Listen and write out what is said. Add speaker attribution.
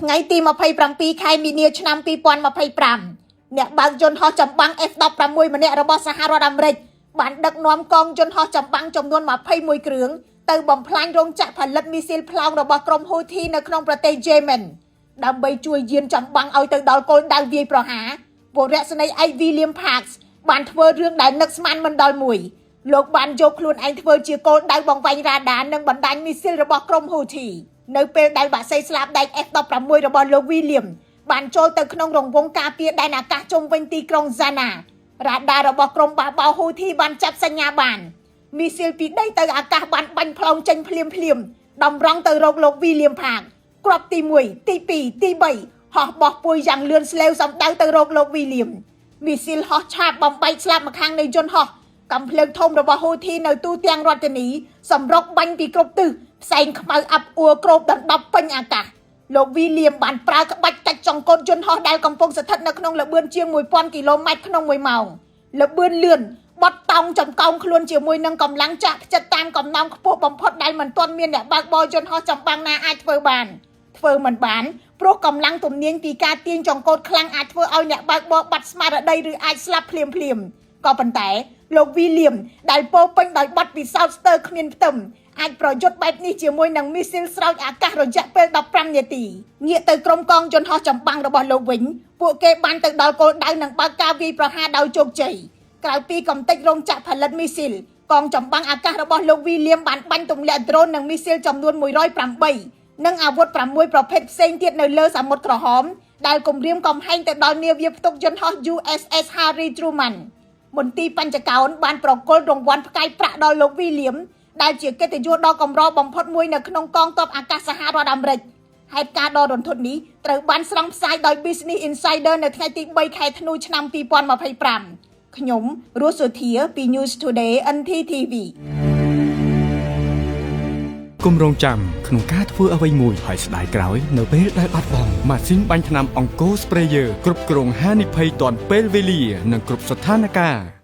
Speaker 1: ថ្ងៃទី27ខែមីនាឆ្នាំ2025អ្នកបើកយន្តហោះចម្បាំង F-16 ម្នាក់របស់សហរដ្ឋអាមេរិកបានដឹកនាំកងយន្តហោះចម្បាំងចំនួន21គ្រឿងទៅបំផ្លាញរោងចក្រផលិតមីស៊ីលផ្លោងរបស់ក្រុមហ៊ូធីនៅក្នុងប្រទេសយេម៉ិនដើម្បីជួយយានចម្បាំងឲ្យទៅដល់គោលដៅវាយប្រហារពលរដ្ឋស្នេហ៍ឯក William Parks បានធ្វើរឿងដែលនឹកស្មានមិនដល់មួយលោកបានយកខ្លួនឯងធ្វើជាគោលដៅបង្វែងរ៉ាដានិងបណ្ដាញមីស៊ីលរបស់ក្រុមហ៊ូធីនៅពេលដែលបាក់សីស្លាប់ដែក F-16 របស់លោក William បានចូលទៅក្នុងរង្វង់ការពារដែនអាកាសជុំវិញទីក្រុង Zana រ៉ាដារបស់ក្រុមបះបោរហ៊ូធីបានចាប់សញ្ញាបានមីស៊ីលពីដីទៅអាកាសបានបាញ់ផ្លោងចេញភ្លាមតម្រង់ទៅរកលោក William Park គ្រាប់ទី1ទី2ទី3ហោះបោះពួយយ៉ាងលឿនស្លេវសំដៅទៅរកលោក William មីស៊ីលហោះឆាបបំបែកស្លាប់ម្ខាងនៃយន្តហោះកំភ្លើងធំរបស់ហ៊ូធីនៅទូទាំងរដ្ឋធានីសម្រុកបាញ់ពីគ្រប់ទិសផ្សែងខ្មៅអាប់អួរគ្របដណ្ដប់ពេញអាកាសលោក William បានប្រើក្បាច់កាច់ចង្កូតយន្តហោះដែលកំពុងស្ថិតនៅក្នុងល្បឿនជាង 1000 គីឡូម៉ែត្រក្នុង1ម៉ោងល្បឿនលឿនបត់តោងចំកោងខ្លួនជាមួយនឹងកម្លាំងចាក់ផ្ចិតតាមកំណោងខ្ពស់បំផុតដែលមិនទាន់មានអ្នកបើកបរយន្តហោះចម្បាំងណាអាចធ្វើមិនបានព្រោះកម្លាំងទំនាញពីការទាញចង្កូតខ្លាំងអាចធ្វើឲ្យអ្នកបើកបរបាត់ស្មារតីឬអាចស្លាប់ភ្លាមក៏ប៉ុន្តែលោក William ដែលពោពេញដោយបទពិសោធន៍ស្ទើរគ្មានផ្ទឹមអាចប្រយុទ្ធបែបនេះជាមួយនឹងមីស៊ីលស្រោចអាកាសរយៈពេល15នាទីងាកទៅក្រុមកងយន្តហោះចម្បាំងរបស់លោកវិញពួកគេបានទៅដល់គោលដៅនិងបើកការវាយប្រហារដោយជោគជ័យក្រៅពីកំទេចរោងចក្រផលិតមីស៊ីលកងចម្បាំងអាកាសរបស់លោក William បានបាញ់ទម្លាក់ដ្រូននិងមីស៊ីលចំនួន108និងអាវុធ6ប្រភេទផ្សេងទៀតនៅលើសមុទ្រក្រហមដែលគំរាមកំហែងទៅដល់នាវាផ្ទុកយន្តហោះ USS Harry Truman មន្ទីរបញ្ចកោណបានប្រគល់រង្វាន់ផ្កាយប្រាក់ដល់លោក William ដែលជាកិត្តិយសដ៏កម្របំផុតមួយនៅក្នុងកងទ័ពអាកាសសហរដ្ឋអាមេរិកហេតុការណ៍ដ៏រន្ធត់នេះត្រូវបានស្រង់ផ្សាយដោយ Business Insider នៅថ្ងៃទី3ខែធ្នូឆ្នាំ2025ខ្ញុំរស់សុធាពី News Today NTTV
Speaker 2: គុំរងចាំក្នុងការធ្វើអ្វីមួយហើយស្ដាយក្រោយនៅពេលដែលបាត់បង់ម៉ាស៊ីនបាញ់ថ្នាំអង្គរ Sprayer គ្រប់គ្រងហានិភ័យទាន់ពេលវេលានិងគ្រប់ស្ថានភាព